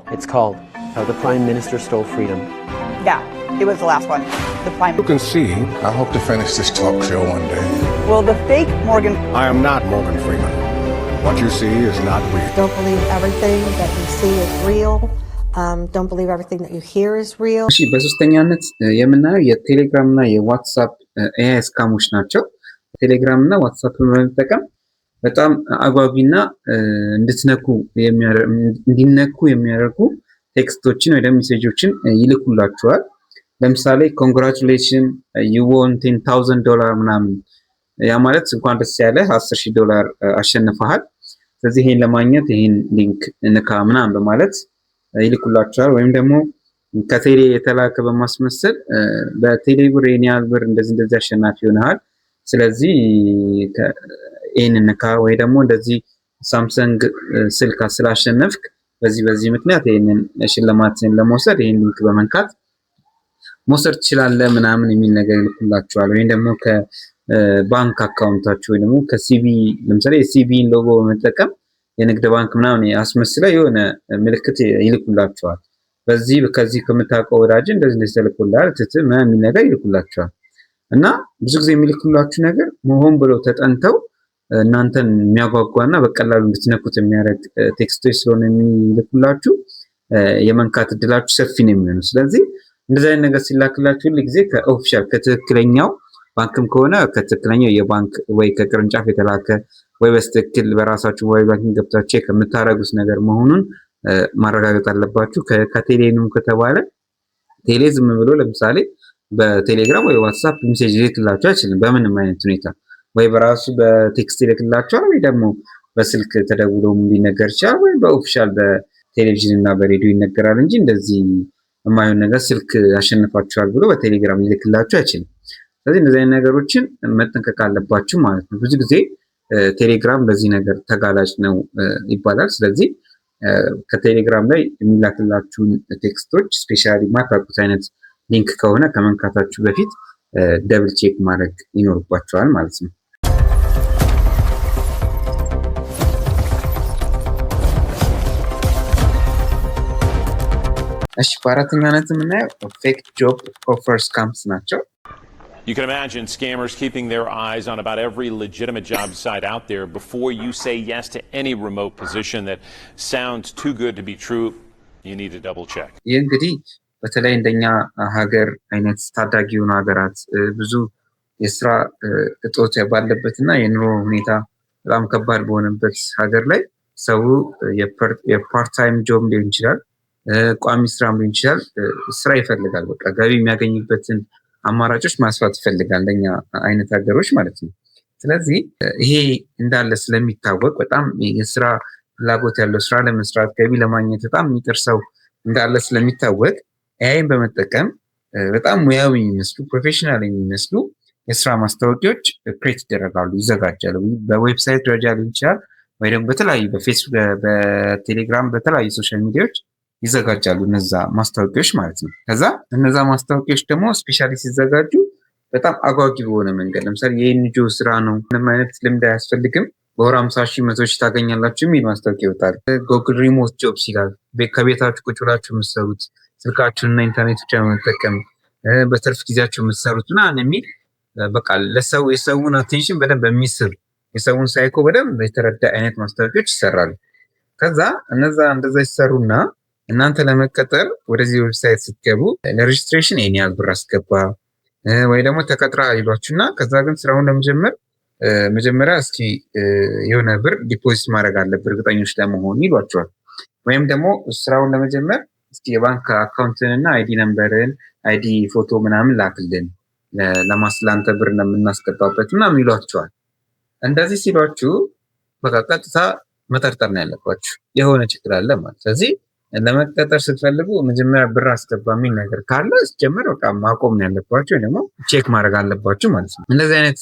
It's called How the Prime Minister Stole Freedom. Yeah, it was the last one. The Prime. You can see, I hope to finish this talk show one day. Well, the fake Morgan. I am not Morgan Freeman. What you see is not real. Don't believe everything that you see is real. Don't believe everything that you hear is real. እሺ በሶስተኛነት የምናየው የቴሌግራም እና የዋትስአፕ ኤአይ ስካሞች ናቸው። ቴሌግራም እና ዋትስአፕ በመጠቀም በጣም አጓጊና እንዲነኩ የሚያደርጉ ቴክስቶችን ወይ ሜሴጆችን ይልኩላችኋል። ለምሳሌ ኮንግራቹሌሽን ዩ ዎን $10,000 ምናምን፣ ያ ማለት እንኳን ደስ ያለህ $10,000 አሸንፈሃል። ስለዚህ ይሄን ለማግኘት ይሄን ሊንክ ንካ ምናምን በማለት ይልኩላችኋል። ወይም ደግሞ ከቴሌ የተላከ በማስመሰል በቴሌ ብር የኔ ያህል ብር እንደዚህ አሸናፊ ሆነሃል፣ ስለዚህ ይሄን ንካ፣ ወይ ደግሞ እንደዚህ ሳምሰንግ ስልክ ስላሸነፍክ በዚህ ምክንያት ይሄንን ሽልማትን ለመውሰድ ይሄን ሊንክ በመንካት መውሰድ ትችላለህ ምናምን የሚል ነገር ይልኩላችኋል። ወይም ደግሞ ከባንክ አካውንታችሁ ወይ ደግሞ ከሲቢ ለምሳሌ የሲቢን ሎጎ በመጠቀም የንግድ ባንክ ምናምን አስመስለው የሆነ ምልክት ይልኩላችኋል። ከዚህ ከምታውቀው ወዳጅ እንደዚህ ተልኮልሃል ምናምን የሚል ነገር ይልኩላችኋል። እና ብዙ ጊዜ የሚልኩላችሁ ነገር መሆን ብለው ተጠንተው እናንተን የሚያጓጓና በቀላሉ እንድትነኩት የሚያደርግ ቴክስቶች ስለሆነ የሚልኩላችሁ የመንካት እድላችሁ ሰፊ ነው የሚሆነው። ስለዚህ እንደዚህ አይነት ነገር ሲላክላችሁ ሁሉ ጊዜ ከኦፊሻል ከትክክለኛው ባንክም ከሆነ ከትክክለኛው የባንክ ወይ ከቅርንጫፍ የተላከ ወይ በስትክክል በራሳችሁ ወይ ባንኪንግ ገብታችሁ ከምታረጉት ነገር መሆኑን ማረጋገጥ አለባችሁ። ከቴሌንም ከተባለ ቴሌ ዝም ብሎ ለምሳሌ በቴሌግራም ወይ ዋትስአፕ ሜሴጅ ይልክላችሁ አይችልም በምንም አይነት ሁኔታ። ወይ በራሱ በቴክስት ይልክላችኋል፣ ወይ ደግሞ በስልክ ተደውሎም ሊነገር ይችላል፣ ወይ በኦፊሻል በቴሌቪዥን እና በሬዲዮ ይነገራል እንጂ እንደዚህ የማይሆን ነገር ስልክ ያሸንፋችኋል ብሎ በቴሌግራም ሊልክላችሁ አይችልም። ስለዚህ እንደዚህ አይነት ነገሮችን መጠንቀቅ አለባችሁ ማለት ነው። ብዙ ጊዜ ቴሌግራም በዚህ ነገር ተጋላጭ ነው ይባላል። ስለዚህ ከቴሌግራም ላይ የሚላክላችሁን ቴክስቶች ስፔሻሊ ማታውቁት አይነት ሊንክ ከሆነ ከመንካታችሁ በፊት ደብል ቼክ ማድረግ ይኖርባችኋል ማለት ነው። እሺ በአራተኛነት የምናየው ፌክ ጆብ ኦፈር ስካምስ ናቸው። You can imagine scammers keeping their eyes on about every legitimate job site out there before you say yes to any remote position that sounds too good to be true. You need to double check. ይህ እንግዲህ በተለይ እንደኛ ሀገር አይነት ታዳጊ የሆኑ ሀገራት ብዙ የስራ እጦት ባለበትና የኑሮ ሁኔታ በጣም ከባድ በሆነበት ሀገር ላይ ሰው የፓርት ታይም ጆብ ሊሆን ይችላል፣ ቋሚ ስራም ሊሆን ይችላል፣ ስራ ይፈልጋል። በቃ ገቢ የሚያገኝበትን አማራጮች ማስፋት ይፈልጋል እንደኛ አይነት ሀገሮች ማለት ነው። ስለዚህ ይሄ እንዳለ ስለሚታወቅ በጣም የስራ ፍላጎት ያለው ስራ ለመስራት ገቢ ለማግኘት በጣም የሚጥር ሰው እንዳለ ስለሚታወቅ ኤአይን በመጠቀም በጣም ሙያዊ የሚመስሉ ፕሮፌሽናል የሚመስሉ የስራ ማስታወቂያዎች ክሬት ይደረጋሉ፣ ይዘጋጃሉ። በዌብሳይት ደረጃ ሊሆን ይችላል፣ ወይ ደግሞ በተለያዩ በፌስቡክ በቴሌግራም በተለያዩ ሶሻል ሚዲያዎች ይዘጋጃሉ እነዛ ማስታወቂያዎች ማለት ነው። ከዛ እነዛ ማስታወቂያዎች ደግሞ ስፔሻሊ ሲዘጋጁ በጣም አጓጊ በሆነ መንገድ ለምሳሌ የኤንጂኦ ስራ ነው፣ ምንም አይነት ልምድ አያስፈልግም፣ በወር 50,000 100,000 ታገኛላችሁ የሚል ማስታወቂያ ይወጣል። ጎግል ሪሞት ጆብስ ይላል፣ ከቤታችሁ ቁጭ ብላችሁ የምትሰሩት ስልካችሁንና ኢንተርኔት ብቻ በመጠቀም በትርፍ ጊዜያችሁ የምትሰሩት ምናምን የሚል በቃ የሰውን አቴንሽን በደንብ የሚስብ የሰውን ሳይኮ በደንብ የተረዳ አይነት ማስታወቂያዎች ይሰራሉ። ከዛ እንደዛ ይሰሩና እናንተ ለመቀጠር ወደዚህ ዌብሳይት ስትገቡ ለሬጅስትሬሽን ይሄን ያህል ብር አስገባ ወይ ደግሞ ተቀጥራ ይሏችሁና ከዛ ግን ስራውን ለመጀመር መጀመሪያ እስኪ የሆነ ብር ዲፖዚት ማድረግ አለብህ እርግጠኞች ለመሆን ይሏችኋል። ወይም ደግሞ ስራውን ለመጀመር እስኪ የባንክ አካውንትንና አይዲ ነምበርን አይዲ ፎቶ ምናምን ላክልን ለማስላንተ ብር የምናስገባበት ምናምን ይሏችኋል። እንደዚህ ሲሏችሁ በቃ ቀጥታ መጠርጠር ነው ያለባችሁ፣ የሆነ ችግር አለ ማለት። ስለዚህ ለመቀጠር ስትፈልጉ መጀመሪያ ብር አስገባ የሚል ነገር ካለ ሲጀመር በቃ ማቆም ነው ያለባችሁ፣ ወይ ደግሞ ቼክ ማድረግ አለባችሁ ማለት ነው። እንደዚህ አይነት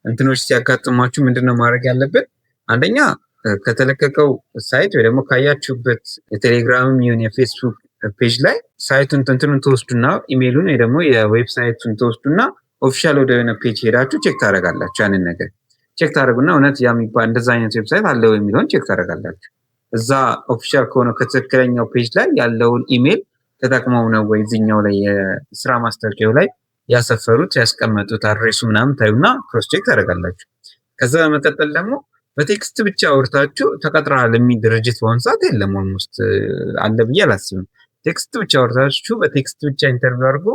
እንትኖች ሲያጋጥሟችሁ ምንድነው ማድረግ ያለበት? አንደኛ ከተለቀቀው ሳይት ወይ ደግሞ ካያችሁበት የቴሌግራምም ይሁን የፌስቡክ ፔጅ ላይ ሳይቱን እንትኑን ተወስዱና ኢሜይሉን ወይ ደግሞ የዌብሳይቱን ተወስዱና ኦፊሻል ወደ ሆነ ፔጅ ሄዳችሁ ቼክ ታደርጋላችሁ። ያንን ነገር ቼክ ታደርጉና እውነት ያ የሚባል እንደዛ አይነት ዌብሳይት አለ ወይ የሚለውን ቼክ ታደርጋላችሁ። እዛ ኦፊሻል ከሆነ ከትክክለኛው ፔጅ ላይ ያለውን ኢሜል ተጠቅመው ነው ወይ እዚህኛው ላይ የስራ ማስታወቂያው ላይ ያሰፈሩት ያስቀመጡት አድሬሱ ምናምን ታዩና ክሮስ ቼክ ታደርጋላችሁ። ከዛ በመቀጠል ደግሞ በቴክስት ብቻ አውርታችሁ ተቀጥረሃል የሚል ድርጅት በአሁኑ ሰዓት የለም። ኦልሞስት አለ ብዬ አላስብም። ቴክስት ብቻ አውርታችሁ በቴክስት ብቻ ኢንተርቪው አድርጎ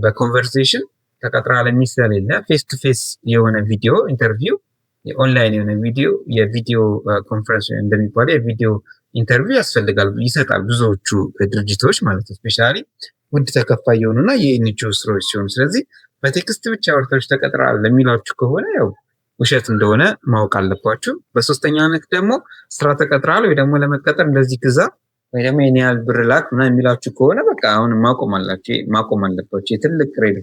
በኮንቨርሴሽን ተቀጥረሃል የሚል ስለሌለ ፌስ ቱ ፌስ የሆነ ቪዲዮ ኢንተርቪው፣ ኦንላይን የሆነ የቪዲዮ ኮንፈረንስ እንደሚባለው የቪዲዮ ኢንተርቪው ያስፈልጋል ይሰጣል ብዙዎቹ ድርጅቶች ማለት ነው። ስፔሻሊ ውድ ተከፋይ የሆኑና የኤንጂኦ ስራዎች ሲሆኑ፣ ስለዚህ በቴክስት ብቻ አውርታችሁ ተቀጥረሃል ለሚላችሁ ከሆነ ያው ውሸት እንደሆነ ማወቅ አለባችሁ። በሶስተኛነት ደግሞ ስራ ተቀጥረሃል ወይ ደግሞ ለመቀጠር እንደዚህ ግዛ ወይ ደግሞ የኔ ያህል ብር ላክ ምናምን የሚላችሁ ከሆነ በቃ አሁን ማቆም አለባችሁ። የትልቅ ሬድ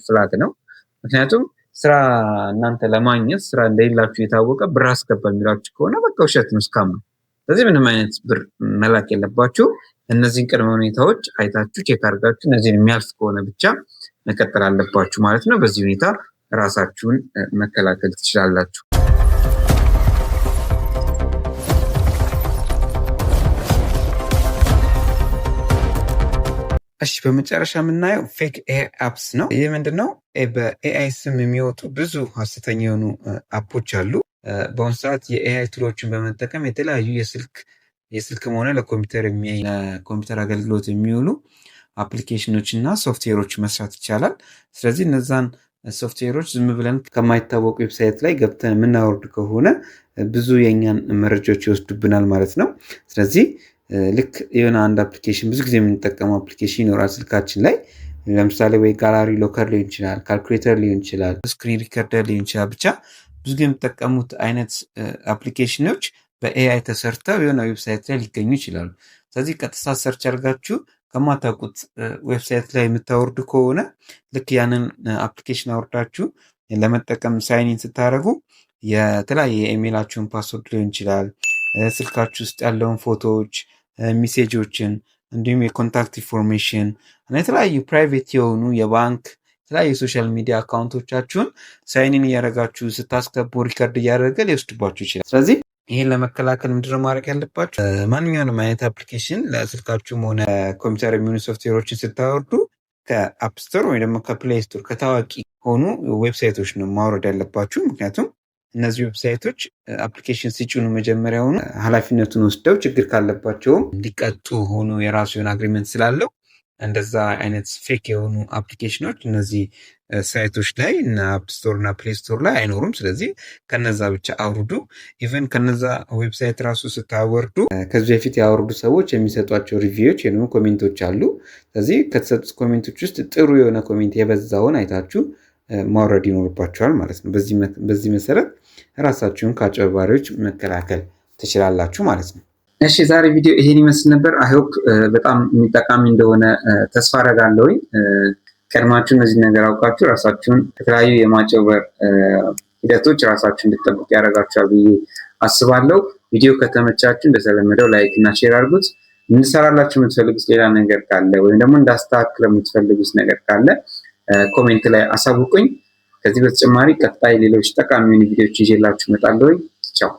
ፍላግ ነው። ምክንያቱም ስራ እናንተ ለማግኘት ስራ እንደሌላችሁ የታወቀ ብር አስገባ የሚላችሁ ከሆነ በቃ ውሸት ነው፣ እስካም ነው። ስለዚህ ምንም አይነት ብር መላክ የለባችሁ። እነዚህን ቅድመ ሁኔታዎች አይታችሁ ቼክ አድርጋችሁ እነዚህን የሚያልፍ ከሆነ ብቻ መቀጠል አለባችሁ ማለት ነው። በዚህ ሁኔታ ራሳችሁን መከላከል ትችላላችሁ። እሺ በመጨረሻ የምናየው ፌክ ኤአይ አፕስ ነው። ይህ ምንድነው? በኤአይ ስም የሚወጡ ብዙ ሀሰተኛ የሆኑ አፖች አሉ። በአሁኑ ሰዓት የኤአይ ቱሎችን በመጠቀም የተለያዩ የስልክም ሆነ ለኮምፒውተር አገልግሎት የሚውሉ አፕሊኬሽኖች እና ሶፍትዌሮች መስራት ይቻላል። ስለዚህ እነዛን ሶፍትዌሮች ዝም ብለን ከማይታወቁ ዌብሳይት ላይ ገብተን የምናወርድ ከሆነ ብዙ የኛን መረጃዎች ይወስዱብናል ማለት ነው። ስለዚህ ልክ የሆነ አንድ አፕሊኬሽን ብዙ ጊዜ የምንጠቀመው አፕሊኬሽን ይኖራል ስልካችን ላይ። ለምሳሌ ወይ ጋላሪ ሎከር ሊሆን ይችላል፣ ካልኩሌተር ሊሆን ይችላል፣ ስክሪን ሪከርደር ሊሆን ይችላል። ብቻ ብዙ ጊዜ የምትጠቀሙት አይነት አፕሊኬሽኖች በኤአይ ተሰርተው የሆነ ዌብሳይት ላይ ሊገኙ ይችላሉ። ስለዚህ ቀጥታ ሰርች አድርጋችሁ ከማታውቁት ዌብሳይት ላይ የምታወርዱ ከሆነ ልክ ያንን አፕሊኬሽን አወርዳችሁ ለመጠቀም ሳይኒን ስታደርጉ የተለያየ የኢሜይላችሁን ፓስወርድ ሊሆን ይችላል፣ ስልካችሁ ውስጥ ያለውን ፎቶዎች፣ ሜሴጆችን እንዲሁም የኮንታክት ኢንፎርሜሽን እና የተለያዩ ፕራይቬት የሆኑ የባንክ የተለያዩ የሶሻል ሚዲያ አካውንቶቻችሁን ሳይኒን እያደረጋችሁ ስታስገቡ ሪከርድ እያደረገ ሊወስድባችሁ ይችላል። ስለዚህ ይህን ለመከላከል ምንድነው ማድረግ ያለባችሁ? ማንኛውንም አይነት አፕሊኬሽን ለስልካችሁም ሆነ ኮምፒውተር የሚሆኑ ሶፍትዌሮችን ስታወርዱ ከአፕ ስቶር ወይ ደግሞ ከፕሌይ ስቶር ከታዋቂ ሆኑ ዌብሳይቶች ነው ማውረድ ያለባችሁ። ምክንያቱም እነዚህ ዌብሳይቶች አፕሊኬሽን ሲጭኑ መጀመሪያውኑ ኃላፊነቱን ወስደው ችግር ካለባቸውም እንዲቀጡ ሆኖ የራሱ የሆነ አግሪመንት ስላለው እንደዛ አይነት ፌክ የሆኑ አፕሊኬሽኖች እነዚህ ሳይቶች ላይ እና አፕ ስቶር እና ፕሌይ ስቶር ላይ አይኖሩም። ስለዚህ ከነዛ ብቻ አውርዱ። ኢቨን ከነዛ ዌብሳይት ራሱ ስታወርዱ ከዚህ በፊት ያወርዱ ሰዎች የሚሰጧቸው ሪቪዎች ወይም ኮሜንቶች አሉ። ስለዚህ ከተሰጡት ኮሜንቶች ውስጥ ጥሩ የሆነ ኮሜንት የበዛውን አይታችሁ ማውረድ ይኖርባችኋል ማለት ነው። በዚህ መሰረት ራሳችሁን ከአጭበርባሪዎች መከላከል ትችላላችሁ ማለት ነው። እሺ ዛሬ ቪዲዮ ይሄን ይመስል ነበር። አይሆፕ በጣም ጠቃሚ እንደሆነ ተስፋ አደርጋለሁኝ። ቀድማችሁ እነዚህ ነገር አውቃችሁ ራሳችሁን ከተለያዩ የማጭበርበር ሂደቶች ራሳችሁን እንድትጠብቁ ያደርጋችኋል ብዬ አስባለሁ። ቪዲዮ ከተመቻችሁ እንደተለመደው ላይክ እና ሼር አድርጉት። እንሰራላችሁ የምትፈልጉት ሌላ ነገር ካለ ወይም ደግሞ እንዳስተካክለው የምትፈልጉት ነገር ካለ ኮሜንት ላይ አሳውቁኝ። ከዚህ በተጨማሪ ቀጣይ ሌሎች ጠቃሚ ቪዲዮዎች ይዤላችሁ እመጣለሁ። ቻው።